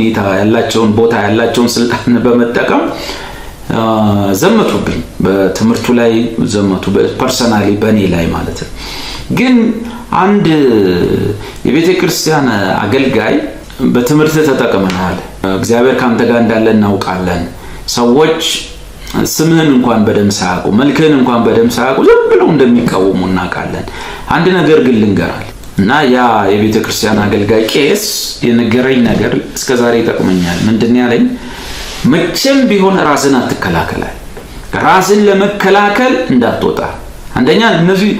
ሁኔታ ያላቸውን ቦታ ያላቸውን ስልጣን በመጠቀም ዘመቱብኝ። በትምህርቱ ላይ ዘመቱ፣ ፐርሰናሊ በእኔ ላይ ማለት ነው። ግን አንድ የቤተ ክርስቲያን አገልጋይ በትምህርት ተጠቅመናል፣ እግዚአብሔር ካንተ ጋር እንዳለ እናውቃለን፣ ሰዎች ስምህን እንኳን በደም ሳያውቁ መልክህን እንኳን በደም ሳያውቁ ዝም ብለው እንደሚቃወሙ እናውቃለን። አንድ ነገር ግን ልንገራል እና ያ የቤተ ክርስቲያን አገልጋይ ቄስ የነገረኝ ነገር እስከዛሬ ይጠቅመኛል። ምንድነው ያለኝ? መቼም ቢሆን ራስን አትከላከላል። ራስን ለመከላከል እንዳትወጣ። አንደኛ እነዚህ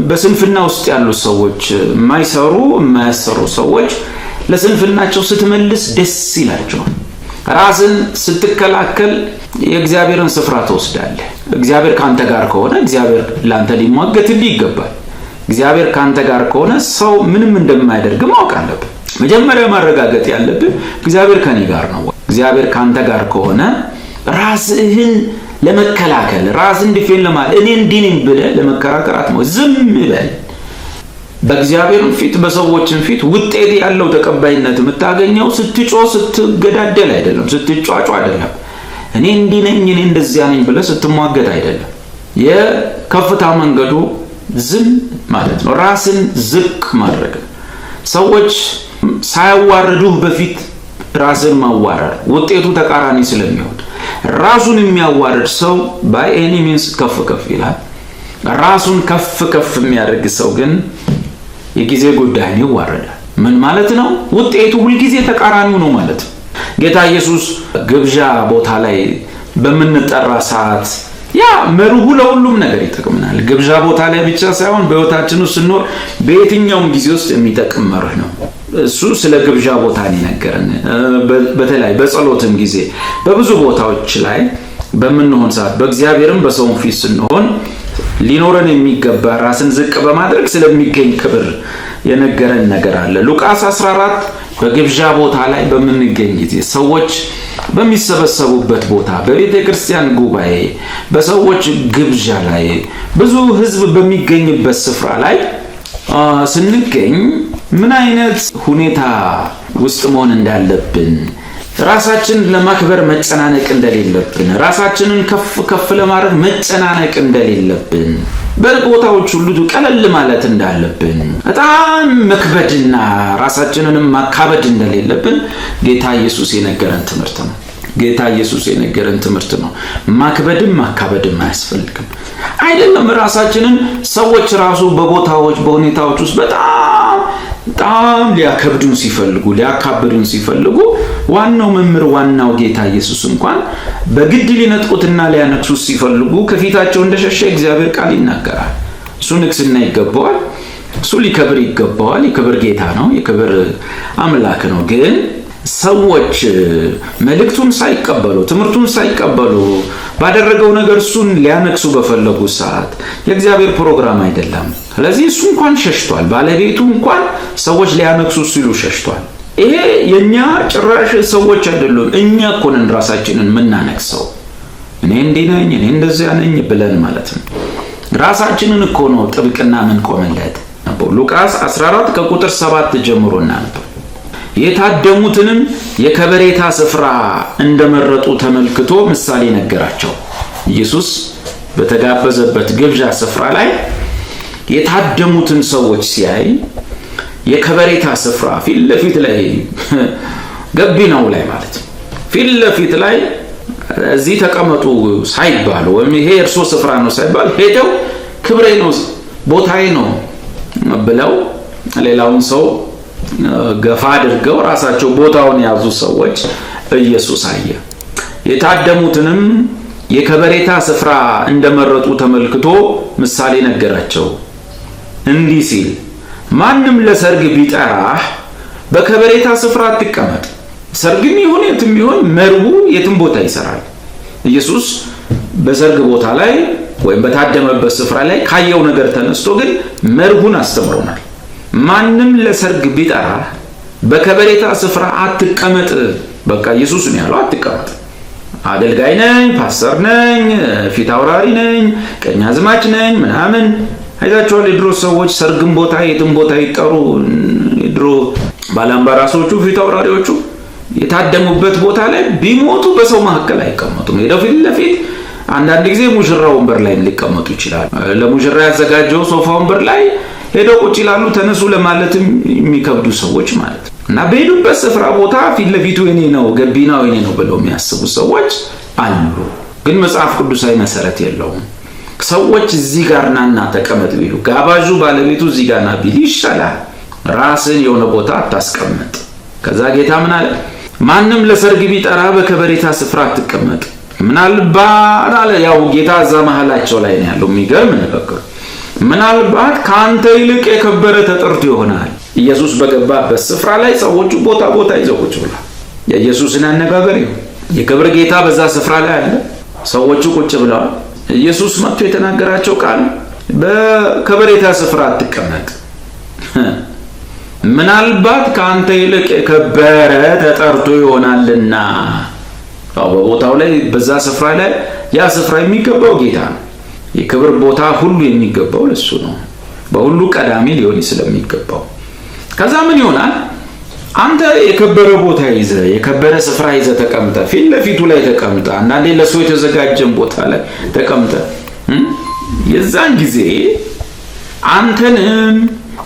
በስንፍና ውስጥ ያሉ ሰዎች፣ የማያሰሩ ሰዎች ለስንፍናቸው ስትመልስ ደስ ይላቸዋል። ራስን ስትከላከል የእግዚአብሔርን ስፍራ ትወስዳለህ። እግዚአብሔር ካንተ ጋር ከሆነ እግዚአብሔር ላንተ ሊሟገትልህ ይገባል። እግዚአብሔር ካንተ ጋር ከሆነ ሰው ምንም እንደማያደርግ ማወቅ አለብህ። መጀመሪያ ማረጋገጥ ያለብህ እግዚአብሔር ከኔ ጋር ነው። እግዚአብሔር ካንተ ጋር ከሆነ ራስህን ለመከላከል ራስን ዲፌን ለማለት እኔ እንዲህ ነኝ ብለህ ለመከራከር አትሞክር። ዝም በል። በእግዚአብሔር ፊት በሰዎችን ፊት ውጤት ያለው ተቀባይነት የምታገኘው ስትጮህ ስትገዳደል አይደለም፣ ስትጫጫ አይደለም። እኔ እንዲህ ነኝ እኔ እንደዚያ ነኝ ብለህ ስትሟገት አይደለም። የከፍታ መንገዱ ዝም ማለት ነው። ራስን ዝቅ ማድረግ። ሰዎች ሳያዋርዱህ በፊት ራስን ማዋረድ ውጤቱ ተቃራኒ ስለሚሆን ራሱን የሚያዋርድ ሰው ባይ ኤኒ ሚንስ ከፍ ከፍ ይላል። ራሱን ከፍ ከፍ የሚያደርግ ሰው ግን የጊዜ ጉዳይ ነው፣ ይዋረዳል። ምን ማለት ነው? ውጤቱ ሁልጊዜ ተቃራኒው ነው ማለት ነው። ጌታ ኢየሱስ ግብዣ ቦታ ላይ በምንጠራ ሰዓት ያ መርሁ ለሁሉም ነገር ይጠቅመናል። ግብዣ ቦታ ላይ ብቻ ሳይሆን በህይወታችን ውስጥ ስንኖር በየትኛውም ጊዜ ውስጥ የሚጠቅም መርህ ነው። እሱ ስለ ግብዣ ቦታ ይነገረን። በተለይ በጸሎትም ጊዜ በብዙ ቦታዎች ላይ በምንሆን ሰዓት በእግዚአብሔርም በሰውም ፊት ስንሆን ሊኖረን የሚገባ ራስን ዝቅ በማድረግ ስለሚገኝ ክብር የነገረን ነገር አለ። ሉቃስ 14 በግብዣ ቦታ ላይ በምንገኝ ጊዜ ሰዎች በሚሰበሰቡበት ቦታ በቤተ ክርስቲያን ጉባኤ በሰዎች ግብዣ ላይ ብዙ ህዝብ በሚገኝበት ስፍራ ላይ ስንገኝ ምን አይነት ሁኔታ ውስጥ መሆን እንዳለብን፣ ራሳችንን ለማክበር መጨናነቅ እንደሌለብን፣ ራሳችንን ከፍ ከፍ ለማድረግ መጨናነቅ እንደሌለብን፣ በቦታዎች ሁሉ ቀለል ማለት እንዳለብን፣ በጣም መክበድና ራሳችንንም ማካበድ እንደሌለብን ጌታ ኢየሱስ የነገረን ትምህርት ነው። ጌታ ኢየሱስ የነገረን ትምህርት ነው። ማክበድም ማካበድም አያስፈልግም። አይደለም ራሳችንን ሰዎች ራሱ በቦታዎች በሁኔታዎች ውስጥ በጣም ሊያከብዱን ሲፈልጉ ሊያካብዱን ሲፈልጉ ዋናው መምህር ዋናው ጌታ ኢየሱስ እንኳን በግድ ሊነጥቁትና ሊያነክሱት ሲፈልጉ ከፊታቸው እንደሸሸ እግዚአብሔር ቃል ይናገራል። እሱ ንግስና ይገባዋል፣ እሱ ሊከብር ይገባዋል። የክብር ጌታ ነው፣ የክብር አምላክ ነው። ግን ሰዎች መልእክቱን ሳይቀበሉ ትምህርቱን ሳይቀበሉ ባደረገው ነገር እሱን ሊያነክሱ በፈለጉ ሰዓት የእግዚአብሔር ፕሮግራም አይደለም። ስለዚህ እሱ እንኳን ሸሽቷል። ባለቤቱ እንኳን ሰዎች ሊያነክሱ ሲሉ ሸሽቷል። ይሄ የኛ ጭራሽ ሰዎች አይደሉም፣ እኛ እኮ ነን ራሳችንን የምናነክሰው። እኔ እንዲህ ነኝ እኔ እንደዚያ ነኝ ብለን ማለት ነው። ራሳችንን እኮ ነው ጥብቅና ምን ቆመለት። ሉቃስ 14 ከቁጥር 7 ጀምሮ እናነበው። የታደሙትንም የከበሬታ ስፍራ እንደመረጡ ተመልክቶ ምሳሌ ነገራቸው። ኢየሱስ በተጋበዘበት ግብዣ ስፍራ ላይ የታደሙትን ሰዎች ሲያይ የከበሬታ ስፍራ ፊት ለፊት ላይ ገቢናው ላይ ማለት ፊት ለፊት ላይ እዚህ ተቀመጡ ሳይባሉ ወይም ይሄ እርሶ ስፍራ ነው ሳይባል ሄደው ክብሬ ነው ቦታዬ ነው ብለው ሌላውን ሰው ገፋ አድርገው ራሳቸው ቦታውን ያዙ ሰዎች ኢየሱስ አየ። የታደሙትንም የከበሬታ ስፍራ እንደመረጡ ተመልክቶ ምሳሌ ነገራቸው እንዲህ ሲል፣ ማንም ለሰርግ ቢጠራህ በከበሬታ ስፍራ አትቀመጥ። ሰርግም ይሁን የትም ይሁን መርቡ የትም ቦታ ይሰራል። ኢየሱስ በሰርግ ቦታ ላይ ወይም በታደመበት ስፍራ ላይ ካየው ነገር ተነስቶ ግን መርሁን አስተምሮናል። ማንም ለሰርግ ቢጠራህ በከበሬታ ስፍራ አትቀመጥ። በቃ ኢየሱስ ነው ያለው፣ አትቀመጥ። አገልጋይ ነኝ፣ ፓስተር ነኝ፣ ፊት አውራሪ ነኝ፣ ቀኛዝማች ነኝ ምናምን አይታችኋል። የድሮ ሰዎች ሰርግም ቦታ የትም ቦታ ይጠሩ። የድሮ ባላምባራሶቹ ፊት አውራሪዎቹ የታደሙበት ቦታ ላይ ቢሞቱ በሰው መካከል አይቀመጡም። ሄደው ፊት ለፊት አንዳንድ ጊዜ ሙሽራ ወንበር ላይ ሊቀመጡ ይችላሉ። ለሙሽራ ያዘጋጀው ሶፋ ወንበር ላይ ሄደው ቁጭ ይላሉ። ተነሱ ለማለትም የሚከብዱ ሰዎች ማለት ነው። እና በሄዱበት ስፍራ ቦታ ፊት ለፊቱ የኔ ነው ገቢናው የኔ ነው ብለው የሚያስቡ ሰዎች አሉ። ግን መጽሐፍ ቅዱሳዊ መሰረት የለውም። ሰዎች እዚህ ጋር ናና ተቀመጥ ቢሉ ጋባዡ ባለቤቱ እዚህ ጋር ና ቢል ይሻላል። ራስን የሆነ ቦታ አታስቀምጥ። ከዛ ጌታ ምን አለ? ማንም ለሰርግ ቢጠራ በከበሬታ ስፍራ አትቀመጥ። ምናልባት አለ ያው ጌታ እዛ መሃላቸው ላይ ነው ያለው። የሚገርም ነገር ምናልባት ካንተ ይልቅ የከበረ ተጠርቶ ይሆናል። ኢየሱስ በገባበት ስፍራ ላይ ሰዎቹ ቦታ ይዘው ቁጭ ብለዋል። የኢየሱስን አነጋገር ይሁን የክብር ጌታ በዛ ስፍራ ላይ አለ። ሰዎቹ ቁጭ ብለዋል። ኢየሱስ መጥቶ የተናገራቸው ቃል በከበሬታ ስፍራ አትቀመጥ፣ ምናልባት ካንተ ይልቅ የከበረ ተጠርቶ ይሆናልና። በቦታው ላይ በዛ ስፍራ ላይ ያ ስፍራ የሚገባው ጌታ ነው። የክብር ቦታ ሁሉ የሚገባው ለሱ ነው። በሁሉ ቀዳሚ ሊሆን ስለሚገባው ከዛ ምን ይሆናል? አንተ የከበረ ቦታ ይዘ የከበረ ስፍራ ይዘ ተቀምጠ ፊት ለፊቱ ላይ ተቀምጠ አንዳንዴ ለሱ የተዘጋጀን ቦታ ላይ ተቀምጠ የዛን ጊዜ አንተንም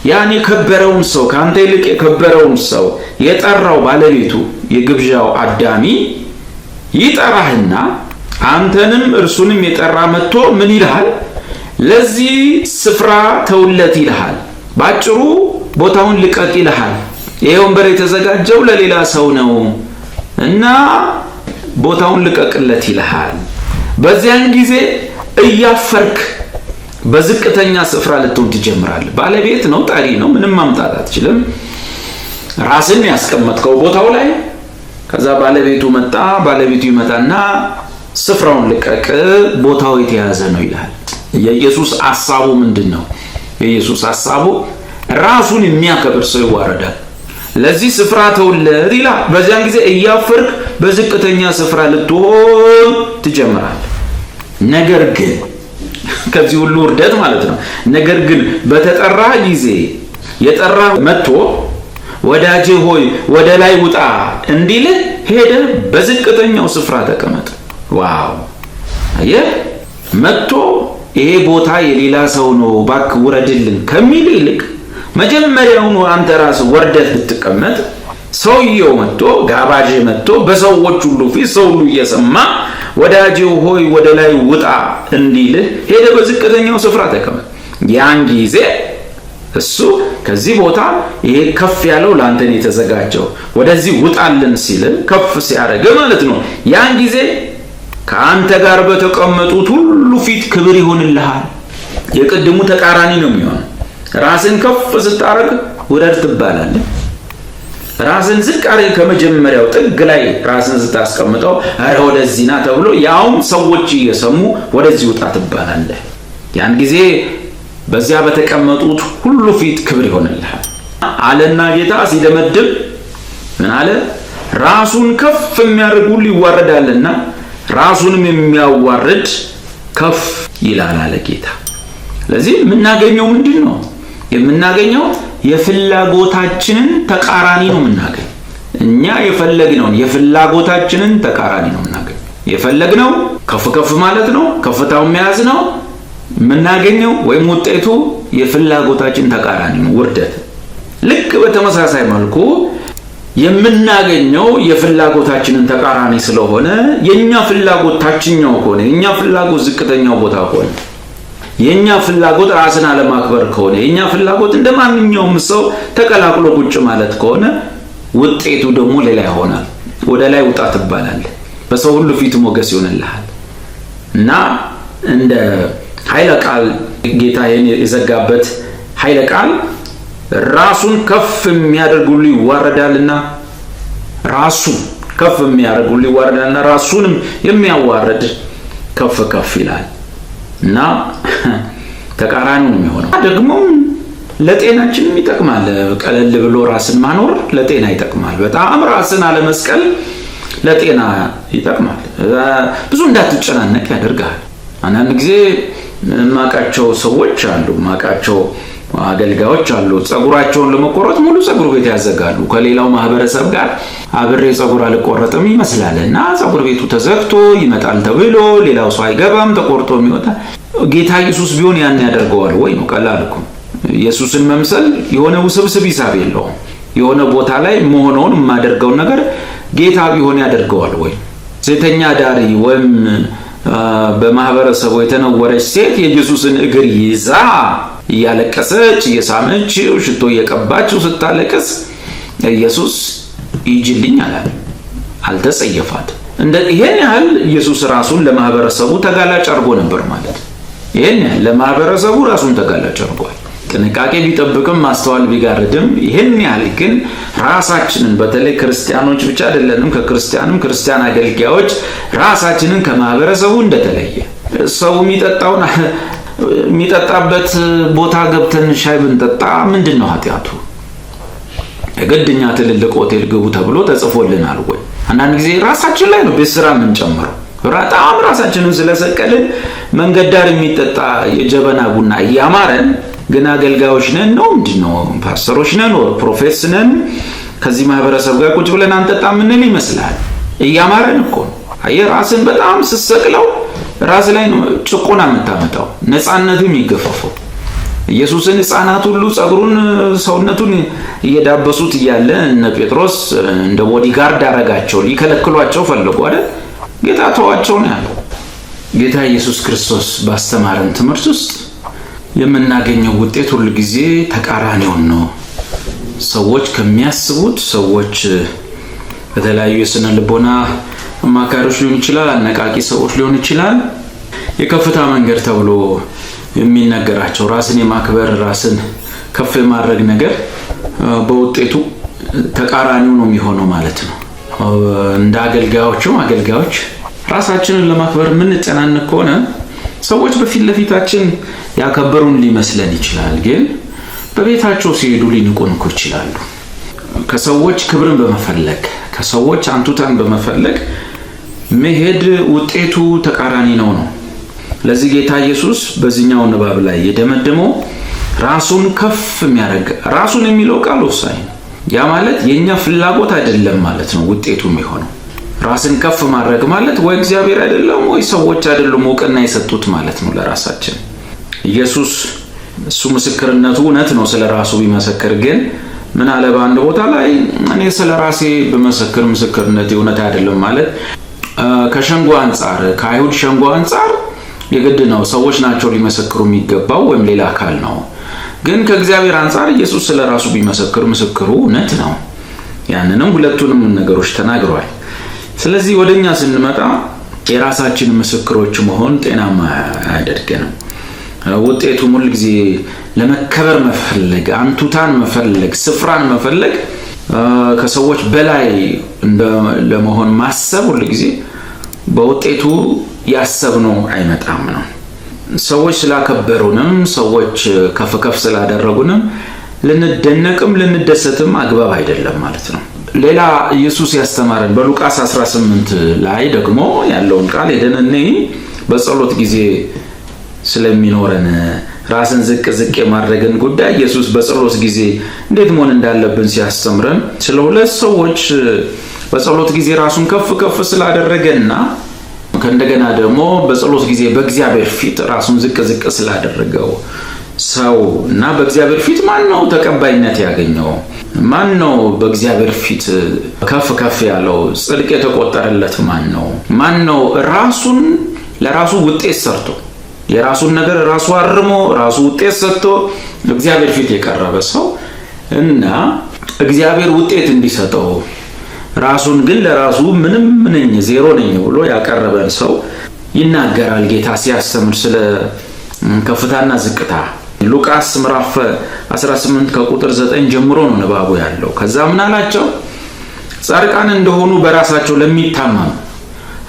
ያን የከበረውን ሰው ካንተ ይልቅ የከበረውን ሰው የጠራው ባለቤቱ የግብዣው አዳሚ ይጠራህና አንተንም እርሱንም የጠራ መጥቶ ምን ይልሃል? ለዚህ ስፍራ ተውለት ይልሃል። ባጭሩ ቦታውን ልቀቅ ይልሃል። ይሄ ወንበር የተዘጋጀው ለሌላ ሰው ነው እና ቦታውን ልቀቅለት ይልሃል። በዚያን ጊዜ እያፈርክ በዝቅተኛ ስፍራ ልትሆን ትጀምራለህ። ባለቤት ነው፣ ጠሪ ነው፣ ምንም ማምጣት አትችልም። ራስን ያስቀመጥከው ቦታው ላይ ከዛ ባለቤቱ ይመጣና ስፍራውን ልቀቅ፣ ቦታው የተያዘ ነው ይላል። የኢየሱስ ሐሳቡ ምንድነው? የኢየሱስ ሐሳቡ ራሱን የሚያከብር ሰው ይዋረዳል። ለዚህ ስፍራ ተውለት ይላል። በዚያን ጊዜ እያፈርክ በዝቅተኛ ስፍራ ልትሆን ትጀምራለህ። ነገር ግን ከዚህ ሁሉ ውርደት ማለት ነው። ነገር ግን በተጠራ ጊዜ የጠራ መጥቶ ወዳጄ ሆይ ወደ ላይ ውጣ እንዲል ሄደ በዝቅተኛው ስፍራ ተቀመጥ። ዋው! አየህ መጥቶ ይሄ ቦታ የሌላ ሰው ነው እባክህ ውረድልን ከሚል ይልቅ መጀመሪያውኑ አንተ ራስህ ወርደህ ብትቀመጥ ሰውየው መጥቶ ጋባዥ መጥቶ በሰዎች ሁሉ ፊት ሰው ሁሉ እየሰማ ወዳጄ ሆይ ወደ ላይ ውጣ እንዲል ሄደ በዝቅተኛው ስፍራ ተቀመጥ። ያን ጊዜ እሱ ከዚህ ቦታ ይሄ ከፍ ያለው ላንተ ነው የተዘጋጀው ወደዚህ ውጣልን ሲል ከፍ ሲያደርግ ማለት ነው። ያን ጊዜ ከአንተ ጋር በተቀመጡት ሁሉ ፊት ክብር ይሆንልሃል። የቅድሙ ተቃራኒ ነው የሚሆነው። ራስን ከፍ ስታረግ ውረድ ትባላለህ። ራስን ዝቅ አድርገህ ከመጀመሪያው ጥግ ላይ ራስን ስታስቀምጠው አረ ወደዚህ ና ተብሎ ያውም ሰዎች እየሰሙ ወደዚህ ውጣ ትባላለህ። ያን ጊዜ በዚያ በተቀመጡት ሁሉ ፊት ክብር ይሆንልሃል አለና ጌታ ሲደመድም ምን አለ? ራሱን ከፍ የሚያደርግ ሁሉ ይዋረዳልና ራሱንም የሚያዋርድ ከፍ ይላል አለ ጌታ። ስለዚህ የምናገኘው ምንድነው? የምናገኘው የፍላጎታችንን ተቃራኒ ነው የምናገኘው። እኛ የፈለግነውን የፍላጎታችንን ተቃራኒ ነው የምናገኘው። የፈለግነው ከፍ ማለት ነው፣ ከፍታው መያዝ ነው። የምናገኘው ወይም ውጤቱ የፍላጎታችን ተቃራኒ ነው፣ ውርደት። ልክ በተመሳሳይ መልኩ የምናገኘው የፍላጎታችንን ተቃራኒ ስለሆነ የኛ ፍላጎት ታችኛው ከሆነ የኛ ፍላጎት ዝቅተኛው ቦታ ከሆነ የኛ ፍላጎት ራስን አለማክበር ከሆነ የኛ ፍላጎት እንደማንኛውም ሰው ተቀላቅሎ ቁጭ ማለት ከሆነ ውጤቱ ደግሞ ሌላ ይሆናል። ወደ ላይ ውጣ ትባላለህ። በሰው ሁሉ ፊት ሞገስ ይሆንልሃል እና እንደ ኃይለ ቃል ጌታ የዘጋበት ኃይለ ቃል ራሱን ከፍ የሚያደርግ ሁሉ ይዋረዳልና ራሱን ከፍ የሚያደርግ ሁሉ ይዋረዳልና ራሱንም የሚያዋርድ ከፍ ይላል እና ተቃራኒው ነው የሚሆነው። ደግሞ ለጤናችንም ይጠቅማል። ቀለል ብሎ ራስን ማኖር ለጤና ይጠቅማል። በጣም ራስን አለመስቀል ለጤና ይጠቅማል። ብዙ እንዳትጨናነቅ ያደርጋል። አንዳንድ ጊዜ ማቃቸው ሰዎች አሉ። ማቃቸው አገልጋዮች አሉ ጸጉራቸውን ለመቆረጥ ሙሉ ጸጉር ቤት ያዘጋሉ። ከሌላው ማህበረሰብ ጋር አብሬ ጸጉር አልቆረጥም ይመስላልና ጸጉር ቤቱ ተዘግቶ ይመጣል ተብሎ ሌላው ሰው አይገባም ተቆርጦ የሚወጣ። ጌታ ኢየሱስ ቢሆን ያን ያደርገዋል ወይ ነው? ቀላል እኮ። ኢየሱስን መምሰል የሆነ ውስብስብ ሂሳብ የለውም። የሆነ ቦታ ላይ መሆኑን የማደርገው ነገር ጌታ ቢሆን ያደርገዋል ወይ? ሴተኛ ዳሪ ወይም በማህበረሰቡ የተነወረች ሴት የኢየሱስን እግር ይዛ እያለቀሰች እየሳመች ሽቶ እየቀባችው ስታለቅስ ኢየሱስ ይጅልኝ አላለ፣ አልተጸየፋት። ይሄን ያህል ኢየሱስ ራሱን ለማህበረሰቡ ተጋላጭ አድርጎ ነበር ማለት። ይሄን ያህል ለማህበረሰቡ ራሱን ተጋላጭ አድርጓል። ጥንቃቄ ቢጠብቅም ማስተዋል ቢጋርድም ይሄን ያህል ግን ራሳችንን በተለይ ክርስቲያኖች ብቻ አይደለንም ከክርስቲያንም ክርስቲያን አገልጋዮች ራሳችንን ከማህበረሰቡ እንደተለየ ሰው የሚጠጣበት ቦታ ገብተን ሻይ ብንጠጣ ምንድነው ኃጢያቱ? የግድኛ ትልልቅ ሆቴል ግቡ ተብሎ ተጽፎልናል ወይ? አንዳንድ ጊዜ ራሳችን ላይ ነው በስራ የምንጨምረው። በጣም ራሳችንን ስለሰቀልን መንገድ ዳር የሚጠጣ የጀበና ቡና እያማረን ግን አገልጋዮች ነን ነው ምንድነው? ፓስተሮች ነን ወይ ፕሮፌስ ነን ከዚህ ማህበረሰብ ጋር ቁጭ ብለን አንጠጣ ምንል ይመስላል። እያማረን እኮ አየህ፣ ራስን በጣም ስሰቅለው ራስ ላይ ነው ጭቆና የምታመጣው፣ ነፃነቱም ይገፈፈው። ኢየሱስን ሕፃናት ሁሉ ጸጉሩን ሰውነቱን እየዳበሱት እያለ እነ ጴጥሮስ እንደ ቦዲጋርድ አረጋቸው፣ ሊከለክሏቸው ፈለጉ አይደል? ጌታ ተዋቸው ነው ያለው። ጌታ ኢየሱስ ክርስቶስ ባስተማረን ትምህርት ውስጥ የምናገኘው ውጤት ሁሉ ጊዜ ተቃራኒውን ነው። ሰዎች ከሚያስቡት ሰዎች በተለያዩ የስነ ልቦና አማካሪዎች ሊሆን ይችላል፣ አነቃቂ ሰዎች ሊሆን ይችላል፣ የከፍታ መንገድ ተብሎ የሚነገራቸው ራስን የማክበር ራስን ከፍ የማድረግ ነገር በውጤቱ ተቃራኒው ነው የሚሆነው ማለት ነው። እንደ አገልጋዮች ራሳችንን ለማክበር የምንጨናነቅ ከሆነ ሰዎች በፊት ለፊታችን ያከበሩን ሊመስለን ይችላል፣ ግን በቤታቸው ሲሄዱ ሊንቁን ይችላሉ። ከሰዎች ክብርን በመፈለግ ከሰዎች አንቱታን በመፈለግ መሄድ ውጤቱ ተቃራኒ ነው። ለዚህ ጌታ ኢየሱስ በዚህኛው ንባብ ላይ የደመደመው ራሱን ከፍ የሚያደርግ ራሱን የሚለው ቃል ወሳኝ ነው። ያ ማለት የኛ ፍላጎት አይደለም ማለት ነው። ውጤቱ የሚሆነው ራስን ከፍ ማድረግ ማለት ወይ እግዚአብሔር አይደለም ወይ ሰዎች አይደሉም እውቅና የሰጡት ማለት ነው ለራሳችን። ኢየሱስ እሱ ምስክርነቱ እውነት ነው ስለራሱ ቢመሰክር፣ ግን ምን አለ በአንድ ቦታ ላይ እኔ ስለራሴ በመሰክር ምስክርነቴ እውነት አይደለም ማለት ከሸንጎ አንፃር ከአይሁድ ሸንጎ አንፃር የግድ ነው ሰዎች ናቸው ሊመሰክሩ የሚገባው ወይም ሌላ አካል ነው። ግን ከእግዚአብሔር አንፃር ኢየሱስ ስለራሱ ቢመሰክር ምስክሩ እውነት ነው። ያንንም ሁለቱንም ነገሮች ተናግሯል። ስለዚህ ወደኛ ስንመጣ የራሳችን ምስክሮች መሆን ጤናማ አያደርገንም። ውጤቱ ሁሉ ጊዜ ለመከበር መፈለግ፣ አንቱታን መፈለግ፣ ስፍራን መፈለግ፣ ከሰዎች በላይ ለመሆን ማሰብ ሁሉ ጊዜ በውጤቱ ያሰብነው አይመጣም ነው። ሰዎች ስላከበሩንም ሰዎች ከፍ ስላደረጉንም ልንደነቅም ልንደሰትም አግባብ አይደለም ማለት ነው። ሌላ ኢየሱስ ያስተማረን በሉቃስ 18 ላይ ደግሞ ያለውን ቃል ሄደን በጸሎት ጊዜ ስለሚኖረን ራስን ዝቅ የማድረግን ጉዳይ ኢየሱስ በጸሎት ጊዜ እንዴት መሆን እንዳለብን ሲያስተምረን ስለ ሁለት ሰዎች በጸሎት ጊዜ ራሱን ከፍ ስላደረገና ከእንደገና ደግሞ በጸሎት ጊዜ በእግዚአብሔር ፊት ራሱን ዝቅ ስላደረገው ሰው እና በእግዚአብሔር ፊት ማን ነው ተቀባይነት ያገኘው? ማን ነው በእግዚአብሔር ፊት ከፍ ያለው ጽድቅ የተቆጠረለት? ማን ነው ራሱን ለራሱ ውጤት ሰርቶ የራሱን ነገር ራሱ አርሞ ራሱ ውጤት ሰጥቶ እግዚአብሔር ፊት የቀረበ ሰው እና እግዚአብሔር ውጤት እንዲሰጠው ራሱን ግን ለራሱ ምንም ነኝ ዜሮ ነኝ ብሎ ያቀረበን ሰው ይናገራል ጌታ ሲያስተምር ስለ ከፍታና ዝቅታ። ሉቃስ ምዕራፍ 18 ከቁጥር 9 ጀምሮ ነው ንባቡ ያለው። ከዛ ምን አላቸው? ጻድቃን እንደሆኑ በራሳቸው ለሚታመኑ።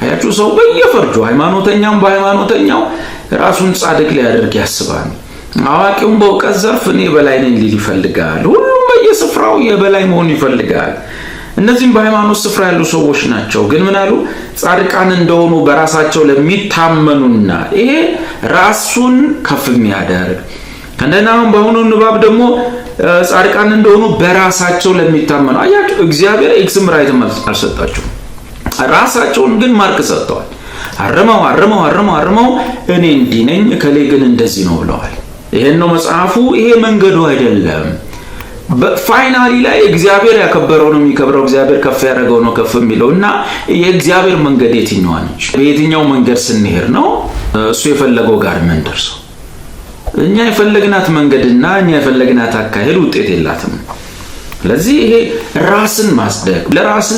አያችሁ፣ ሰው በየፈርጁ ሃይማኖተኛም በሃይማኖተኛው ራሱን ጻድቅ ሊያደርግ ያስባል። አዋቂውም በእውቀት ዘርፍ እኔ በላይ ነኝ ሊል ይፈልጋል። ሁሉም በየስፍራው የበላይ መሆን ይፈልጋል። እነዚህም በሃይማኖት ስፍራ ያሉ ሰዎች ናቸው። ግን ምን አሉ? ጻድቃን እንደሆኑ በራሳቸው ለሚታመኑና ይሄ ራሱን ከፍ የሚያደርግ ከነና በአሁኑ ንባብ ደግሞ ጻድቃን እንደሆኑ በራሳቸው ለሚታመኑ አያችሁ እግዚአብሔር ኤክስም ራይት አልሰጣቸውም። ራሳቸውን ግን ማርክ ሰጥተዋል። አርመው እኔ እንዲህ ነኝ ከሌ ግን እንደዚህ ነው ብለዋል። ይሄን ነው መጽሐፉ። ይሄ መንገዱ አይደለም። ፋይናሊ ላይ እግዚአብሔር ያከበረው ነው የሚከብረው፣ እግዚአብሔር ከፍ ያደረገው ነው ከፍ የሚለውና የእግዚአብሔር መንገድ የትኛው ነች? በየትኛው መንገድ ስንሄድ ነው እሱ የፈለገው ጋር መንደርሰው? እኛ የፈለግናት መንገድና እኛ የፈለግናት አካሄድ ውጤት የላትም። ስለዚህ ይሄ ራስን ማስደቅ፣ ለራስ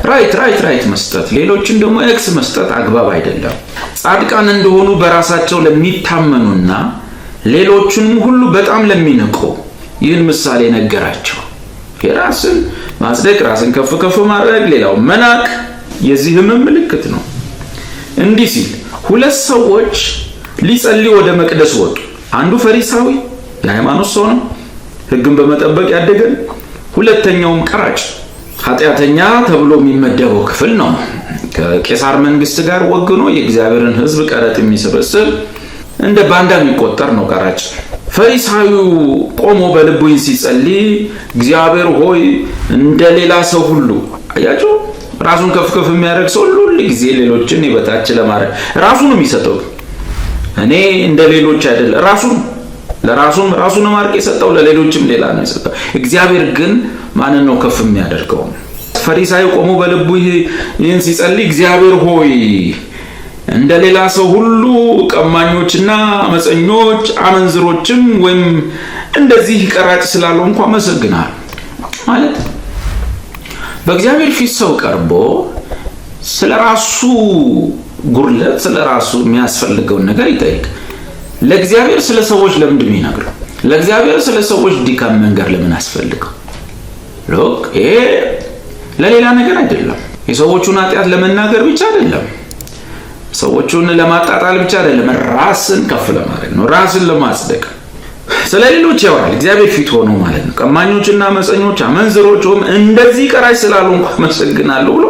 ራይት መስጠት፣ ሌሎችን ደግሞ ኤክስ መስጠት አግባብ አይደለም። ጻድቃን እንደሆኑ በራሳቸው ለሚታመኑና ሌሎችንም ሁሉ በጣም ለሚንቁ ይህን ምሳሌ ነገራቸው። የራስን ማስደቅ፣ ራስን ከፍ ማድረግ፣ ሌላው መናቅ የዚህም ምልክት ነው። እንዲህ ሲል ሁለት ሰዎች ሊጸልዩ ወደ መቅደስ ወጡ። አንዱ ፈሪሳዊ የሃይማኖት ሰው ነው፣ ሕግን በመጠበቅ ያደገ። ሁለተኛውም ቀራጭ ኃጢአተኛ ተብሎ የሚመደበው ክፍል ነው። ከቄሳር መንግስት ጋር ወግኖ የእግዚአብሔርን ሕዝብ ቀረጥ የሚሰበስብ እንደ ባንዳ የሚቆጠር ነው ቀራጭ። ፈሪሳዊው ቆሞ በልቡ ሲጸልይ እግዚአብሔር ሆይ እንደ ሌላ ሰው ሁሉ አያችሁ፣ ራሱን ከፍ የሚያደርግ ሰው ሁሉ ጊዜ ሌሎችን የበታች ለማድረግ ራሱን ነው የሚሰጠው። እኔ እንደ ሌሎች አይደለም፣ ራሱን ማርክ የሰጠው ለሌሎችም ሌላ ነው የሰጠው። እግዚአብሔር ግን ማንን ነው ከፍ የሚያደርገው? ፈሪሳዊ ቆሞ በልቡ ይህን ሲጸልይ እግዚአብሔር ሆይ እንደ ሌላ ሰው ሁሉ ቀማኞችና አመፀኞች አመንዝሮችም ወይም እንደዚህ ቀራጭ ስላለው እንኳን አመሰግናለሁ ማለት በእግዚአብሔር ፊት ሰው ቀርቦ ስለራሱ ጉርለት ስለራሱ የሚያስፈልገውን ነገር ይጠይቅ። ለእግዚአብሔር ስለ ሰዎች ለምንድን ነው ይነግረው? ለእግዚአብሔር ስለ ሰዎች ድካም መንገር ለምን አስፈልገው? ሎክ ይሄ ለሌላ ነገር አይደለም። የሰዎቹን ኃጢአት ለመናገር ብቻ አይደለም። ሰዎቹን ለማጣጣል ብቻ አይደለም። ራስን ከፍ ለማድረግ ነው፣ ራስን ለማጽደቅ። ስለ ሌሎች ያወራል እግዚአብሔር ፊት ሆኖ ማለት ነው። ቀማኞችና አመፀኞች አመንዝሮችም እንደዚህ ቀራጭ ስላሉ እንኳን አመሰግናለሁ ብሎ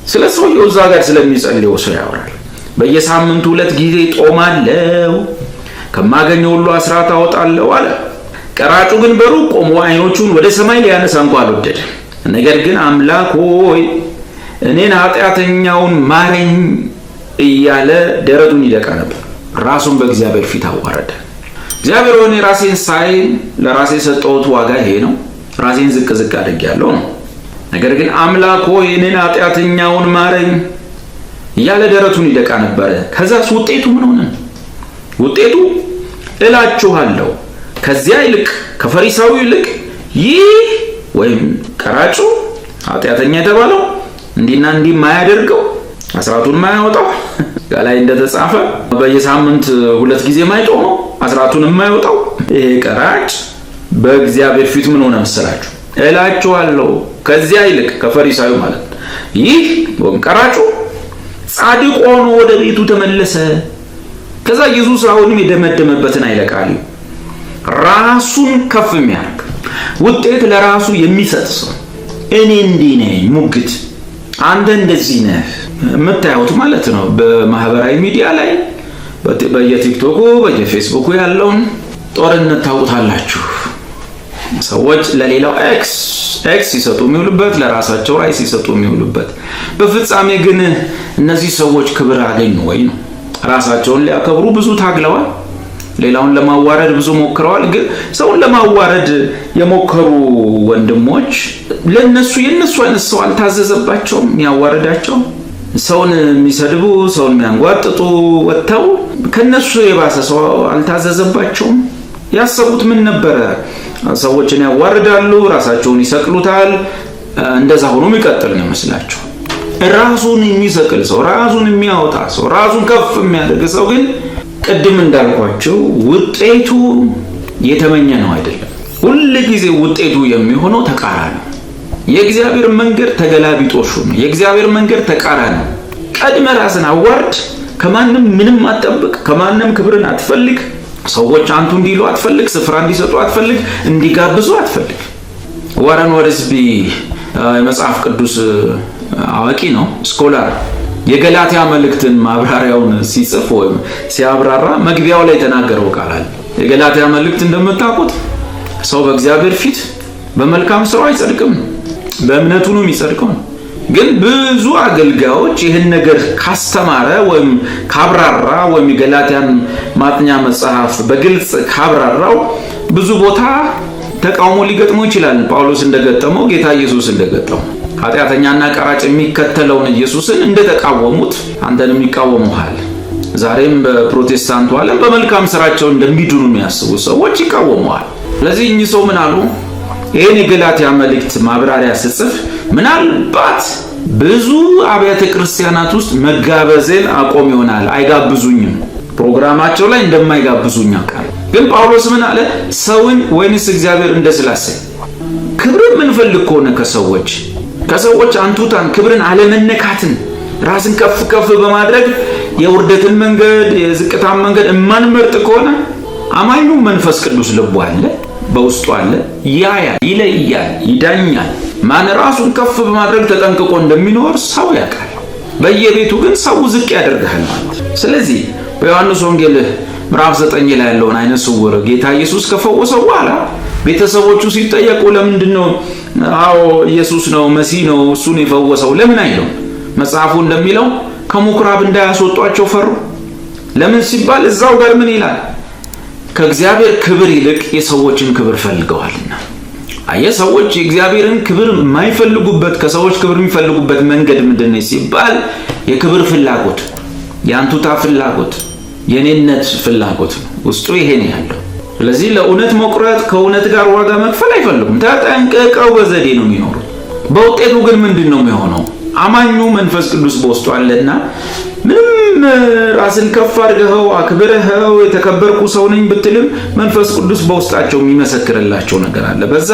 ስለ ሰውየው እዛ ጋር ስለሚጸልየው ሰው ያወራል። በየሳምንቱ 2 ጊዜ ጦማለሁ፣ ከማገኘው ሁሉ አስራት አወጣለሁ አለ። ቀራጩ ግን በሩቅ ቆሞ አይኖቹን ወደ ሰማይ ሊያነሳ እንኳን አልወደደም። ነገር ግን አምላክ ሆይ እኔን ኃጢአተኛውን ማረኝ እያለ ደረቱን ይደቃ ነበር። ራሱን በእግዚአብሔር ፊት አዋረደ። እግዚአብሔር ሆይ ራሴን ሳይ ለራሴ የሰጠሁት ዋጋ ይሄ ነው፣ ራሴን ዝቅ አድርጌያለሁ ነው። ነገር ግን አምላክ ሆይ እኔን ኃጢአተኛውን ማረኝ እያለ ደረቱን ይደቃ ነበር። ከዛስ ውጤቱ ምን ሆነ? ውጤቱ እላችኋለሁ ከዚያ ይልቅ ከፈሪሳዊው ይልቅ ይህ ወይም ቀራጩ ኃጢአተኛ የተባለው እንዲና እንዲህ ማያደርገው አስራቱን ማያወጣው ጋላይ እንደተጻፈ በየሳምንት 2 ጊዜ ማይጦመው አስራቱን የማይወጣው ይሄ ቀራጭ በእግዚአብሔር ፊት ምን ሆነ መሰላችሁ? እላችኋለሁ ከዚያ ይልቅ ከፈሪሳዊው ማለት ይህ ወይም ቀራጩ ጻድቅ ሆኖ ወደ ቤቱ ተመለሰ። ከዛ ኢየሱስ አሁንም የደመደመበትን አይለቃል። ራሱን ከፍ የሚያደርግ ውጤት ለራሱ የሚሰጥ ሰው እኔ እንዲህ ነኝ ሙግት አንተ እንደዚህ ነህ የምታዩት ማለት ነው። በማህበራዊ ሚዲያ ላይ በየቲክቶኩ በየፌስቡኩ ያለውን ጦርነት ታውቁታላችሁ። ሰዎች ለሌላው ኤክስ ሲሰጡ የሚውሉበት፣ ለራሳቸው ራይ ሲሰጡ የሚውሉበት። በፍጻሜ ግን እነዚህ ሰዎች ክብር አገኙ ወይ ነው? ራሳቸውን ሊያከብሩ ብዙ ታግለዋል። ሌላውን ለማዋረድ ብዙ ሞክረዋል። ግን ሰውን ለማዋረድ የሞከሩ ወንድሞች የነሱ አይነት ሰው አልታዘዘባቸውም። ያዋረዳቸው ሰውን የሚሰድቡ ሰውን የሚያንጓጥጡ ወጥተው ከነሱ የባሰ ሰው አልታዘዘባቸውም። ያሰቡት ምን ነበረ? ሰዎችን ያዋርዳሉ፣ ራሳቸውን ይሰቅሉታል። እንደዛ ሆኖ የሚቀጥል ነው ይመስላቸው። ራሱን የሚሰቅል ሰው፣ ራሱን የሚያወጣ ሰው፣ ራሱን ከፍ የሚያደርግ ሰው ግን ቅድም እንዳልኳቸው ውጤቱ የተመኘ ነው አይደለም። ሁሉ ጊዜ ውጤቱ የሚሆነው ተቃራኒ ነው። የእግዚአብሔር መንገድ ተገላቢጦሹ ነው። የእግዚአብሔር መንገድ ተቃራኒ ነው። ቀድመ ራስን አዋርድ። ከማንም ምንም አትጠብቅ። ከማንም ክብርን አትፈልግ። ሰዎች አንቱ እንዲሉ አትፈልግ። ስፍራ እንዲሰጡ አትፈልግ። እንዲጋብዙ አትፈልግ። ዋረን ወርስቢ የመጽሐፍ ቅዱስ አዋቂ ነው፣ ስኮላር። የገላትያ መልእክትን ማብራሪያውን ሲጽፍ ወይም ሲያብራራ መግቢያው ላይ ተናገረው ቃል አለ። የገላትያ መልእክት እንደምታውቁት ሰው በእግዚአብሔር ፊት በመልካም ስራው አይጸድቅም፣ በእምነቱ ነው የሚጸድቀው። ግን ብዙ አገልጋዮች ይህን ነገር ካስተማረ ወይም ካብራራ ወይም የገላትያን ማጥኛ መጽሐፍ በግልጽ ካብራራው ብዙ ቦታ ተቃውሞ ሊገጥመው ይችላል። ጳውሎስ እንደገጠመው፣ ጌታ ኢየሱስ እንደገጠመው ኃጢአተኛና ቀራጭ የሚከተለውን ኢየሱስን እንደተቃወሙት አንተንም ይቃወሙሃል። ዛሬም በፕሮቴስታንቱ ዓለም በመልካም ስራቸው እንደሚድኑ የሚያስቡ ሰዎች ይቃወሙሃል። ስለዚህ እኚህ ሰው ምን አሉ? ይህን የገላትያ መልእክት ማብራሪያ ስጽፍ ምናልባት ብዙ አብያተ ክርስቲያናት ውስጥ መጋበዜን አቆም ይሆናል፣ አይጋብዙኝም፣ ፕሮግራማቸው ላይ እንደማይጋብዙኝ አውቃለሁ። ግን ጳውሎስ ምን አለ? ሰውን ወይንስ እግዚአብሔር እንደስላሰኝ ክብርን ምንፈልግ ከሆነ ከሰዎች አንቱታን፣ ክብርን አለመነካትን፣ ራስን ከፍ ከፍ በማድረግ የውርደትን መንገድ የዝቅታን መንገድ እማንመርጥ ከሆነ አማኙ መንፈስ ቅዱስ ልቡ አለ፣ በውስጡ አለ፣ ያያል፣ ይለያል፣ ይዳኛል። ማን ራሱን ከፍ በማድረግ ተጠንቅቆ እንደሚኖር ሰው ያውቃል። በየቤቱ ግን ሰው ዝቅ ያደርጋል ማለት። ስለዚህ በዮሐንስ ወንጌል ምዕራፍ 9 ላይ ያለውን አይነ ስውር ጌታ ኢየሱስ ከፈወሰው በኋላ ቤተሰቦቹ ሲጠየቁ ለምንድነው ኢየሱስ ነው መሲህ ነው እሱን የፈወሰው ለምን አይለው? መጽሐፉ እንደሚለው ከሙክራብ እንዳያስወጧቸው ፈሩ። ለምን ሲባል እዛው ጋር ምን ይላል? ከእግዚአብሔር ክብር ይልቅ የሰዎችን ክብር ፈልገዋልና። ሰዎች የእግዚአብሔርን ክብር የማይፈልጉበት ከሰዎች ክብር የሚፈልጉበት መንገድ ምንድነው ሲባል የክብር ፍላጎት፣ የአንቱታ ፍላጎት፣ የኔነት ፍላጎት ነው። ውስጡ ይሄ ነው ያለው። ስለዚህ ለእውነት መቁረጥ፣ ከእውነት ጋር ዋጋ መክፈል አይፈልጉም። ተጠንቅቀው በዘዴ ነው የሚኖሩት። በውጤቱ ግን ምንድነው የሚሆነው? አማኙ መንፈስ ቅዱስ በውስጡ አለና ምንም ራስን ከፍ አድርገው አክብረው የተከበርኩ ሰው ነኝ ብትልም መንፈስ ቅዱስ በውስጣቸው የሚመሰክርላቸው ነገር አለ። በዛ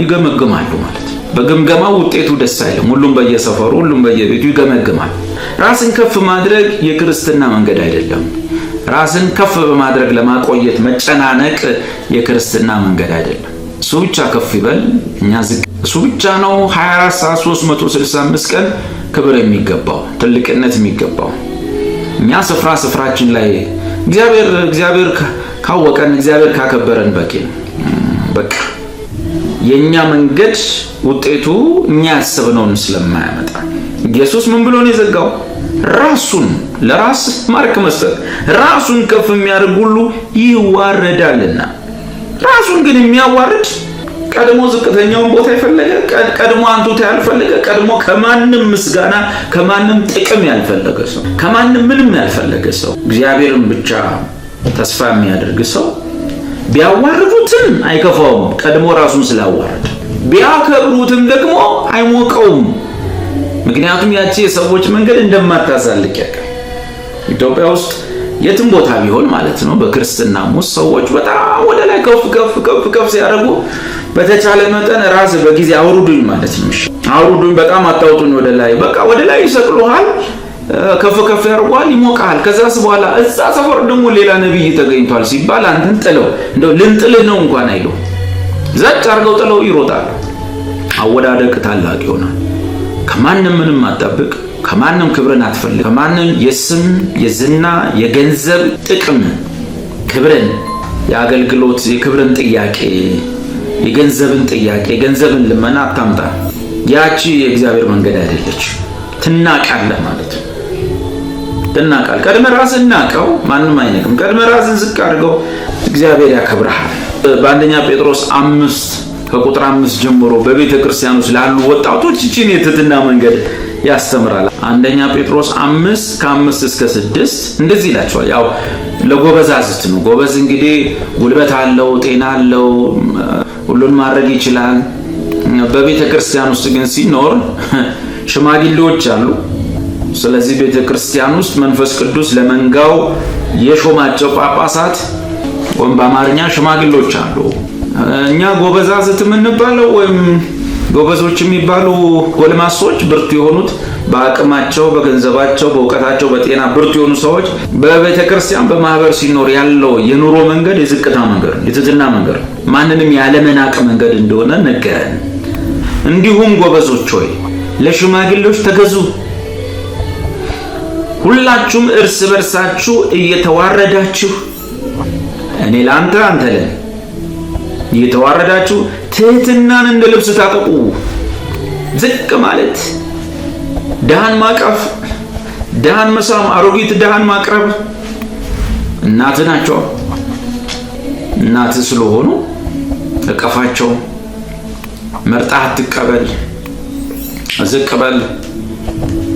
ይገመግማሉ ማለት። በግምገማው ውጤቱ ደስ አይልም። ሁሉም በየሰፈሩ ሁሉም በየቤቱ ይገመግማል። ራስን ከፍ ማድረግ የክርስትና መንገድ አይደለም። ራስን ከፍ በማድረግ ለማቆየት መጨናነቅ የክርስትና መንገድ አይደለም። እሱ ብቻ ከፍ ይበል፣ እኛ ዝቅ። እሱ ብቻ ነው 24 ሰዓት 365 ቀን ክብር የሚገባው፣ ትልቅነት የሚገባው። እኛ ስፍራችን ላይ እግዚአብሔር ካወቀን፣ እግዚአብሔር ካከበረን በቂ ነው። በቃ የኛ መንገድ ውጤቱ እኛ ያሰብነውን ስለማያመጣ ኢየሱስ ምን ብሎ ነው የዘጋው? ራሱን ለራስ ማርክ መስጠት። ራሱን ከፍ የሚያደርግ ሁሉ ይዋረዳልና። ራሱን ግን የሚያዋርድ ቀድሞ ዝቅተኛውን ቦታ ይፈልጋል፣ ቀድሞ አንቱታ ያልፈለገ፣ ቀድሞ ከማንም ምስጋና ከማንም ጥቅም ያልፈለገ ሰው፣ ከማንም ምንም ያልፈለገ ሰው፣ እግዚአብሔርን ብቻ ተስፋ የሚያደርግ ሰው ቢያዋርዱትም አይከፋውም፣ ቀድሞ ራሱን ስላዋረደ። ቢያከብሩትም ደግሞ አይሞቀውም፣ ምክንያቱም ያቺ የሰዎች መንገድ እንደማታዛልቅ ያውቃል። ኢትዮጵያ ውስጥ የትም ቦታ ቢሆን ማለት ነው በክርስትና ውስጥ ሰዎች በጣም ወደ ላይ ከፍ ሲያደርጉ በተቻለ መጠን ራስ በጊዜ አውሩዱኝ ማለት ነው። አውሩዱኝ፣ በጣም አታውጡኝ ወደ ላይ፣ በቃ ወደ ላይ ይሰቅሉሃል፣ ከፍ ያርጓል፣ ይሞቃል። ከዛስ በኋላ እዛ ሰፈር ደግሞ ሌላ ነብይ ተገኝቷል ሲባል አንተን ጥለው እንደው ልንጥልህ ነው እንኳን አይሉ፣ ዘጭ አርገው ጥለው ይሮጣሉ። አወዳደቅ ታላቅ ይሆናል። ከማንም ምንም አትጠብቅ፣ ከማንም ክብርን አትፈልግ፣ ከማንም የስም የዝና የገንዘብ ጥቅም ክብርን፣ የአገልግሎት የክብርን ጥያቄ፣ የገንዘብን ጥያቄ፣ የገንዘብን ልመና አታምጣ። ያቺ የእግዚአብሔር መንገድ አይደለች። ትናቃለህ ማለት ነው። ትናቃል። ቀድመ ራስን ናቀው፣ ማንም አይነቅም። ቀድመ ራስን ዝቅ አድርገው፣ እግዚአብሔር ያከብርሃል። በአንደኛ ጴጥሮስ 5 ከቁጥር 5 ጀምሮ በቤተ ክርስቲያን ውስጥ ላሉ ወጣቶች እቺን የትህትና መንገድ ያስተምራል። አንደኛ ጴጥሮስ 5 ከ5 እስከ 6 እንደዚህ ይላቸዋል። ያው ለጎበዛዝት ነው። ጎበዝ እንግዲህ ጉልበት አለው፣ ጤና አለው፣ ሁሉን ማድረግ ይችላል። በቤተ ክርስቲያን ውስጥ ግን ሲኖር ሽማግሌዎች አሉ። ስለዚህ ቤተ ክርስቲያን ውስጥ መንፈስ ቅዱስ ለመንጋው የሾማቸው ጳጳሳት ወይም በአማርኛ ሽማግሌዎች አሉ። እኛ ጎበዛዝት የምንባለው ወይም ጎበዞች የሚባሉ ጎልማሶች ብርቱ የሆኑት በአቅማቸው፣ በገንዘባቸው፣ በእውቀታቸው፣ በጤና ብርቱ የሆኑ ሰዎች በቤተ ክርስቲያን በማህበር ሲኖር ያለው የኑሮ መንገድ የዝቅታ መንገድ፣ የትህትና መንገድ፣ ማንንም ያለመናቅ መንገድ እንደሆነ ነገረን። እንዲሁም ጎበዞች ሆይ ለሽማግሌዎች ተገዙ፣ ሁላችሁም እርስ በርሳችሁ እየተዋረዳችሁ እኔ ለአንተ አንተ ለኔ እየተዋረዳችሁ ትህትናን እንደ ልብስ ታጠቁ። ዝቅ ማለት፣ ድሃን ማቀፍ፣ ድሃን መሳም፣ አሮጊት ድሃን ማቅረብ እናት ናቸው። እናት ስለሆኑ እቀፋቸው። መርጣህ አትቀበል፣ ዝቅ በል።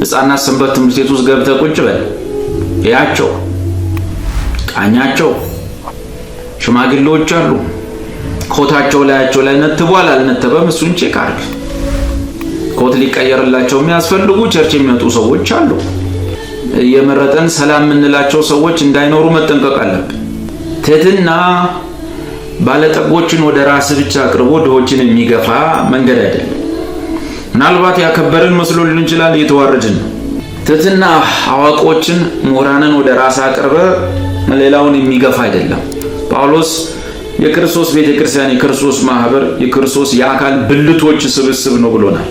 ሕፃናት ሰንበት ትምህርት ቤት ውስጥ ገብተህ ቁጭ በል፣ ያቸው ቃኛቸው። ሽማግሌዎች አሉ፣ ኮታቸው ላያቸው ላይ ነትቧል አልነተበም፣ እሱን ቼክ አድርግ። ኮት ሊቀየርላቸው የሚያስፈልጉ ቸርች የሚመጡ ሰዎች አሉ። የመረጠን ሰላም የምንላቸው ሰዎች እንዳይኖሩ መጠንቀቅ አለብን። ትህትና ባለጠጎችን ወደ ራስ ብቻ አቅርቦ ድሆችን የሚገፋ መንገድ አይደለም። ምናልባት ያከበርን መስሎ ሊሆን ይችላል፣ እየተዋረድን ነው። ትህትና አዋቆችን ምሁራንን ወደ ራስ አቅርበ ሌላውን የሚገፋ አይደለም። ጳውሎስ የክርስቶስ ቤተክርስቲያን፣ የክርስቶስ ማህበር፣ የክርስቶስ የአካል ብልቶች ስብስብ ነው ብሎናል።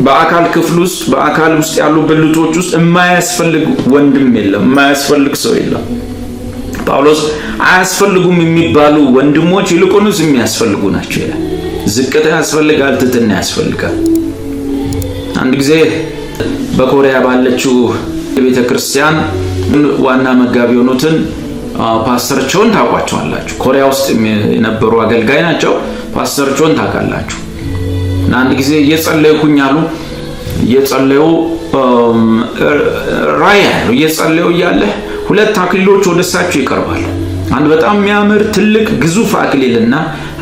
በአካል ክፍል ውስጥ በአካል ውስጥ ያሉ ብልቶች ውስጥ የማያስፈልግ ወንድም የለም፣ የማያስፈልግ ሰው የለም። ጳውሎስ አያስፈልጉም የሚባሉ ወንድሞች ይልቁንስ የሚያስፈልጉ ናቸው ይላል። ዝቅታ ያስፈልጋል፣ ትህትና ያስፈልጋል። አንድ ጊዜ በኮሪያ ባለችው ቤተክርስቲያን ዋና መጋቢ የሆኑትን ፓስተር ቾን ታውቋቸዋላችሁ። ኮሪያ ውስጥ የነበሩ አገልጋይ ናቸው። ፓስተር ቾን ታውቃላችሁ። እና አንድ ጊዜ እየጸለይኩኝ አሉ። እየጸለዩ እየጸለዩ እያለ ሁለት አክሊሎች ወደ እሳቸው ይቀርባሉ። አንድ በጣም የሚያምር ትልቅ ግዙፍ አክሊልና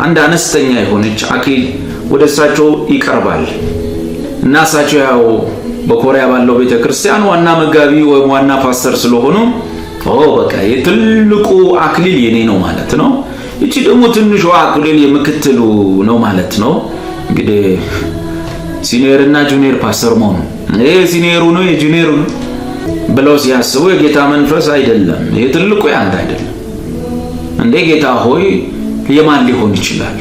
አንድ አነስተኛ የሆነች አክሊል ወደ እሳቸው ይቀርባል። እና እሳቸው ያው በኮሪያ ባለው ቤተክርስቲያን ዋና መጋቢ ወይም ዋና ፓስተር ስለሆኑ በቃ የትልቁ አክሊል የኔ ነው ማለት ነው፣ እቺ ደግሞ ትንሿ አክሊል የምክትሉ ነው ማለት ነው። እንግዲህ ሲኒየር እና ጁኒየር ፓስተር መሆኑ ሲኒየሩ ነው የጁኒየሩ ነው ብለው ሲያስቡ የጌታ መንፈስ አይደለም፣ ይሄ ትልቁ ያንተ አይደለም እንዴ ጌታ ሆይ የማን ሊሆን ይችላል?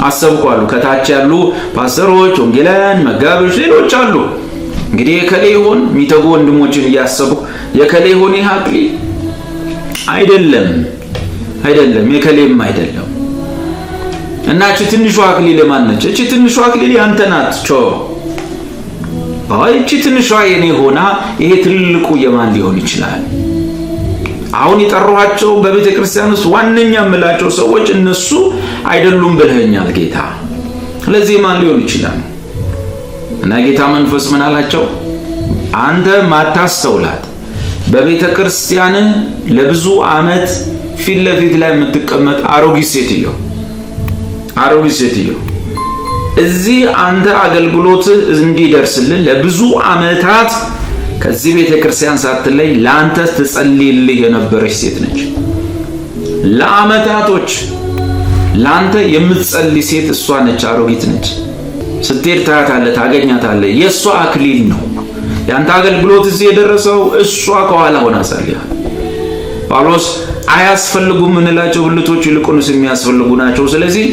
አሰብኳሉ። ከታች ያሉ ፓስተሮች፣ ወንጌላውያን፣ መጋቢዎች፣ ሌሎች አሉ። እንግዲህ የከሌ ይሆን የሚተጉ ወንድሞችን እያሰቡ የከሌ ይሆን ይህ አክሊል አይደለም፣ የከሌም አይደለም። እና እቺ ትንሿ አክሊል ማን ነች? እቺ ትንሿ አክሊል ያንተ ናት። እቺ ትንሿ የኔ ሆና ይሄ ትልቁ የማን ሊሆን ይችላል? አሁን የጠራኋቸው በቤተ ክርስቲያን ውስጥ ዋነኛ የምላቸው ሰዎች እነሱ አይደሉም ብለኛል ጌታ። ስለዚህ ማን ሊሆን ይችላል? እና ጌታ መንፈስ ምን አላቸው? አንተ ማታስተውላት በቤተ ክርስቲያን ለብዙ ዓመት ፊት ለፊት ላይ የምትቀመጥ አሮጊት ሴትዮ እዚህ አንተ አገልግሎት እንዲደርስልን ለብዙ ዓመታት ከዚህ ቤተ ክርስቲያን ሳትለይ ለአንተ ትጸልይልህ የነበረች ሴት ነች። ለዓመታቶች ለአንተ የምትጸልይ ሴት እሷ ነች፣ አሮጊት ነች። ስትሄድ ታያታለህ፣ ታገኛታለህ። የእሷ አክሊል ነው ያንተ አገልግሎት እዚህ የደረሰው። እሷ ከኋላ ሆና ጸልያለች። ጳውሎስ አያስፈልጉም እንላቸው ብልቶች ይልቁንስ የሚያስፈልጉ ናቸው። ስለዚህ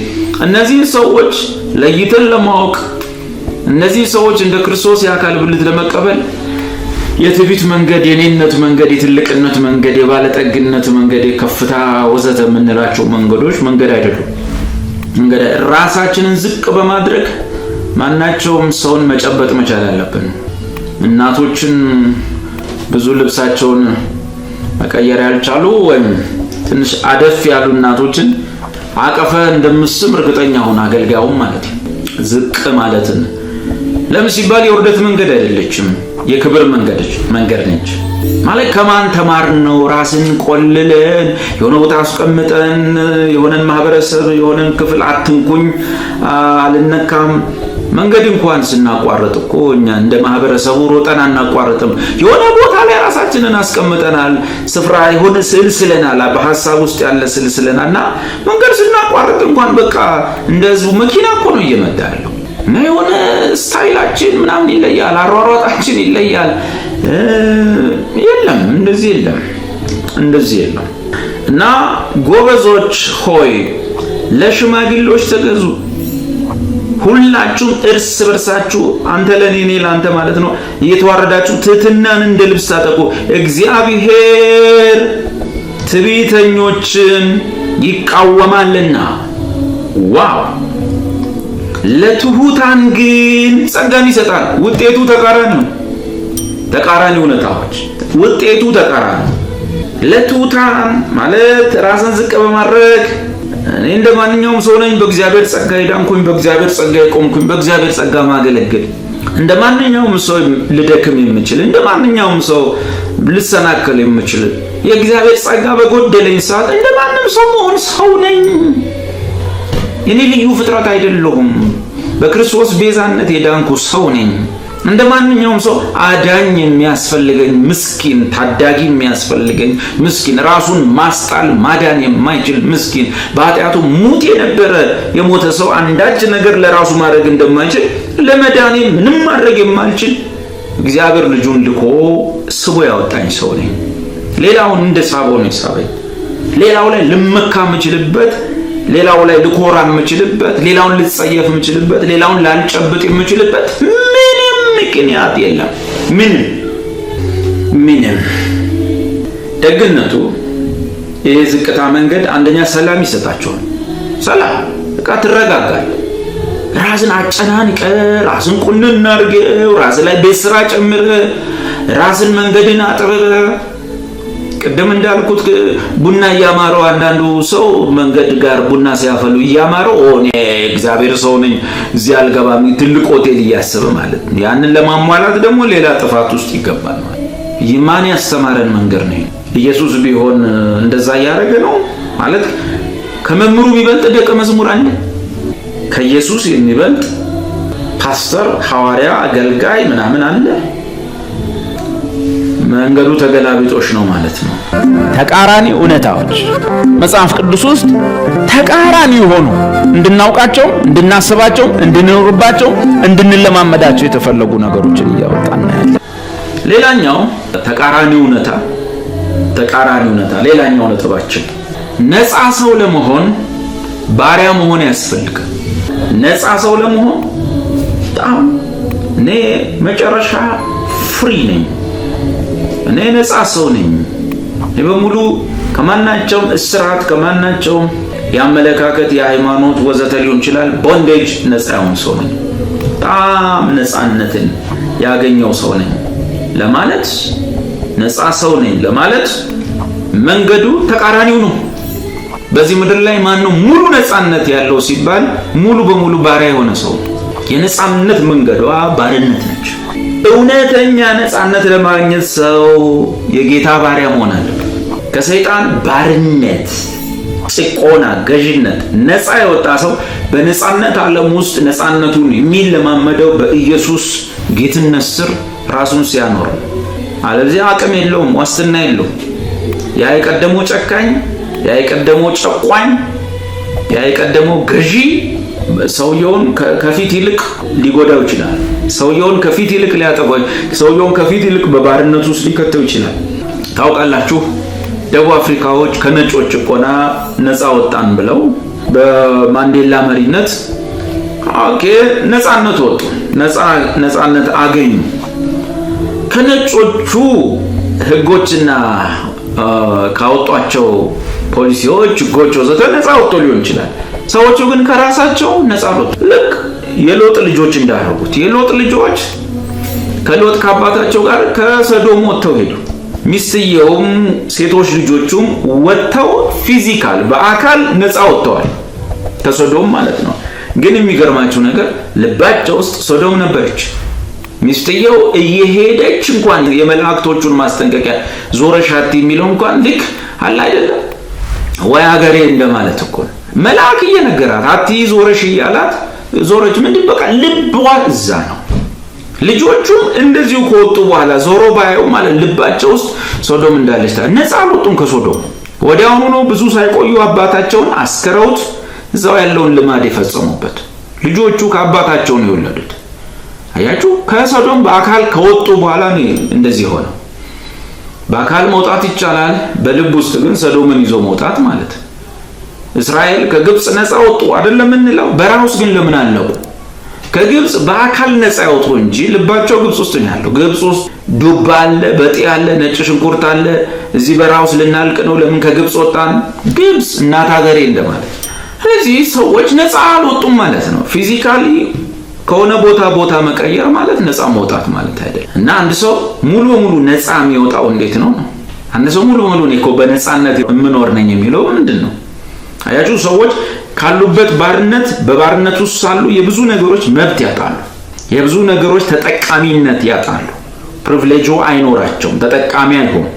እነዚህ ሰዎች ለይተን ለማወቅ እነዚህ ሰዎች እንደ ክርስቶስ የአካል ብልት ለመቀበል የትዕቢት መንገድ፣ የኔነት መንገድ፣ የትልቅነት መንገድ፣ የባለጠግነት መንገድ፣ የከፍታ ወዘተ የምንላቸው መንገድ አይደሉም። ራሳችንን ዝቅ በማድረግ ማናቸውም ሰውን መጨበጥ መቻል አለብን። እናቶችን ብዙ ልብሳቸውን መቀየር ያልቻሉ ወይም ትንሽ አደፍ ያሉ እናቶችን አቀፈ እንደምስም እርግጠኛ ሆነ አገልጋዩም ማለት ዝቅ ማለትን ለምን ሲባል የውርደት መንገድ አይደለችም፣ የክብር መንገድ ነች። ማለት ከማን ተማርነው? ራስን ቆልለን የሆነ ቦታ አስቀምጠን የሆነን ማህበረሰብ የሆነን ክፍል አትንኩኝ አልነካም። መንገድ እንኳን ስናቋርጥ እኮ እኛ እንደ ማህበረሰቡ ሮጠን አናቋርጥም። የሆነ ቦታ ላይ ራሳችንን አስቀምጠናል። ስፍራ የሆነ ስዕል ስለናል፣ በሐሳብ ውስጥ ያለ ስዕል ስለናልና መንገድ ስናቋርጥ እንኳን በቃ እንደዚሁ መኪና እኮ ነው እየመጣ ያለው እና የሆነ ስታይላችን ምናምን ይለያል፣ አሯሯጣችን ይለያል። የለም እንደዚህ የለም። እና ጎበዞች ሆይ ለሽማግሌዎች ተገዙ፣ ሁላችሁም እርስ በርሳችሁ አንተ ለኔ እኔ ላንተ ማለት ነው እየተዋረዳችሁ ትህትናን እንደ ልብስ ታጠቁ። እግዚአብሔር ትዕቢተኞችን ይቃወማልና። ዋው! ለትሑታን ግን ጸጋን ይሰጣል። ውጤቱ ተቃራኒ ነው። ተቃራኒ እውነታዎች ውጤቱ ተቃራኒ። ለትሑታን ማለት ራስን ዝቅ በማድረግ እኔ እንደማንኛውም ሰው ነኝ፣ በእግዚአብሔር ጸጋ ሄዳንኩኝ፣ በእግዚአብሔር ጸጋ የቆምኩኝ፣ በእግዚአብሔር ጸጋ ማገለግል፣ እንደማንኛውም ሰው ልደክም የምችል፣ እንደማንኛውም ሰው ልሰናከል የምችል፣ የእግዚአብሔር ጸጋ በጎደለኝ ሰዓት እንደማንም ሰው መሆን ሰው ነኝ። እኔ ልዩ ፍጥረት አይደለሁም። በክርስቶስ ቤዛነት የዳንኩ ሰው ነኝ። እንደማንኛውም ሰው አዳኝ የሚያስፈልገኝ ምስኪን፣ ታዳጊ የሚያስፈልገኝ ምስኪን፣ ራሱን ማስጣል ማዳን የማይችል ምስኪን፣ በኃጢአቱ ሙት የነበረ የሞተ ሰው አንዳች ነገር ለራሱ ማድረግ እንደማይችል፣ ለመዳኔ ምንም ማድረግ የማልችል እግዚአብሔር ልጁን ልኮ ስቦ ያወጣኝ ሰው ነኝ። ሌላውን እንደ ሳበው ነው የሳበኝ። ሌላው ላይ ልመካ የምችልበት፣ ሌላው ላይ ልኮራ የምችልበት፣ ሌላውን ልጸየፍ የምችልበት፣ ሌላውን ላልጨብጥ የምችልበት ምንም ምክንያት የለም። ምንም። ደግነቱ ይሄ ዝቅታ መንገድ አንደኛ ሰላም ይሰጣቸዋል። ሰላም በቃ ትረጋጋል። ራስን አጨናንቀ፣ ራስን ቁንን አድርገው፣ ራስ ላይ ቤት ስራ ጨምረ፣ ራስን መንገድን አጥርረ፣ ቅድም እንዳልኩት ቡና እያማረው አንዳንዱ ሰው መንገድ ጋር ቡና ሲያፈሉ እያማረው እኔ እግዚአብሔር ሰው ነኝ እዚህ አልገባም ትልቅ ሆቴል እያሰበ ማለት ነው። ያንን ለማሟላት ደግሞ ሌላ ጥፋት ውስጥ ይገባል ማለት። ማን ያስተማረን መንገድ ነው? ኢየሱስ ቢሆን እንደዛ ያደረገ ነው ማለት። ከመምህሩ የሚበልጥ ደቀ መዝሙር አለ? ከኢየሱስ የሚበልጥ ፓስተር፣ ሐዋርያ፣ አገልጋይ ምናምን አለ? መንገዱ ተገላቢጦሽ ነው ማለት ነው። ተቃራኒ እውነታዎች መጽሐፍ ቅዱስ ውስጥ ተቃራኒ ሆኑ እንድናውቃቸው፣ እንድናስባቸው፣ እንድንኖርባቸው፣ እንድንለማመዳቸው የተፈለጉ ነገሮችን እያወጣን እናያለን። ሌላኛው ተቃራኒ እውነታ ሌላኛው ነጥባችን ነፃ ሰው ለመሆን ባሪያ መሆን ያስፈልጋል። ነፃ ሰው ለመሆን እኔ መጨረሻ ፍሪ ነኝ፣ እኔ ነፃ ሰው ነኝ፣ እኔ በሙሉ ከማናቸውም እስራት፣ ከማናቸውም የአመለካከት፣ የሃይማኖት ወዘተ ሊሆን ይችላል ቦንዴጅ ነፃ የሆነ ሰው ነኝ፣ በጣም ነፃነትን ያገኘው ሰው ነኝ ለማለት፣ ነፃ ሰው ነኝ ለማለት መንገዱ ተቃራኒው ነው። በዚህ ምድር ላይ ማነው ሙሉ ነፃነት ያለው ሲባል ሙሉ በሙሉ ባሪያ የሆነ ሰው። የነፃነት መንገዷ ባርነት ነች። እውነተኛ ነፃነት ለማግኘት ሰው የጌታ ባሪያ መሆን አለበት። ከሰይጣን ባርነት፣ ጭቆና፣ ገዥነት ነፃ የወጣ ሰው በነፃነት ዓለም ውስጥ ነፃነቱን የሚለማመደው በኢየሱስ ጌትነት ስር ራሱን ሲያኖር፣ አለዚያ አቅም የለውም፣ ዋስትና የለውም። ያ የቀደመው ጨካኝ፣ ያ የቀደመው ጨቋኝ፣ ያ የቀደመው ገዢ ሰውየውን ከፊት ይልቅ ሊጎዳው ይችላል። ሰውየውን ከፊት ይልቅ ሊያጠፋው፣ ሰውየውን ከፊት ይልቅ በባርነት ውስጥ ሊከተው ይችላል። ታውቃላችሁ፣ ደቡብ አፍሪካዎች ከነጮች ጭቆና ነፃ ወጣን ብለው በማንዴላ መሪነት ነፃነት ወጡ፣ ነፃነት አገኙ። ከነጮቹ ህጎችና ካወጧቸው ፖሊሲዎች፣ ህጎች ወዘተ ነፃ ወጥቶ ሊሆን ይችላል። ሰዎቹ ግን ከራሳቸው ነፃ ወጡ። ልክ የሎጥ ልጆች እንዳደረጉት። የሎጥ ልጆች ከሎጥ ከአባታቸው ጋር ከሰዶም ወጥተው ሄዱ። ሚስትየውም ሴቶች ልጆቹም ወጥተው ፊዚካል በአካል ነፃ ወጥተዋል ከሰዶም ማለት ነው። ግን የሚገርማችሁ ነገር ልባቸው ውስጥ ሰዶም ነበረች። ሚስትየው እየሄደች እንኳን የመላእክቶቹን ማስጠንቀቂያ ዞረሻት የሚለው እንኳን ልክ አለ አይደለም ወይ ሀገሬ እንደማለት እኮ መልአክ እየነገራት አትይ ዞረሽ እያላት ዞረች። ምንድን በቃ ልቧ እዛ ነው። ልጆቹም እንደዚሁ ከወጡ በኋላ ዞሮ ባየው ማለት ልባቸው ውስጥ ሶዶም እንዳለች ነፃ አልወጡም ከሶዶም። ወዲያውኑ ነው ብዙ ሳይቆዩ አባታቸውን አስከረውት እዛው ያለውን ልማድ የፈጸሙበት። ልጆቹ ከአባታቸው ነው የወለዱት። አያችሁ፣ ከሶዶም በአካል ከወጡ በኋላ ነው እንደዚህ ሆነ። በአካል መውጣት ይቻላል፣ በልብ ውስጥ ግን ሰዶምን ይዞ መውጣት ማለት። እስራኤል ከግብጽ ነፃ ወጡ አይደለም እንለው፣ በረሃ ውስጥ ግን ለምን አለቁ? ከግብጽ በአካል ነፃ ያወጡ እንጂ ልባቸው ግብጽ ውስጥ ነው ያለው። ግብጽ ውስጥ ዱባ አለ፣ በጤ አለ፣ ነጭ ሽንኩርት አለ። እዚህ በረሃ ውስጥ ልናልቅ ነው፣ ለምን ከግብጽ ወጣን? ግብጽ እናት ሀገሬ እንደማለት። ስለዚህ ሰዎች ነፃ አልወጡም ማለት ነው። ፊዚካሊ ከሆነ ቦታ መቀየር ማለት ነፃ መውጣት ማለት አይደለም። እና አንድ ሰው ሙሉ በሙሉ ነፃ የሚወጣው እንዴት ነው? አንድ ሰው ሙሉ በሙሉ እኔ እኮ በነፃነት የምኖር ነኝ የሚለው ምንድን ነው? አያችሁ፣ ሰዎች ካሉበት ባርነት በባርነት ውስጥ ሳሉ የብዙ ነገሮች መብት ያጣሉ፣ የብዙ ነገሮች ተጠቃሚነት ያጣሉ። ፕሪቪሌጁ አይኖራቸውም፣ ተጠቃሚ አይሆኑም።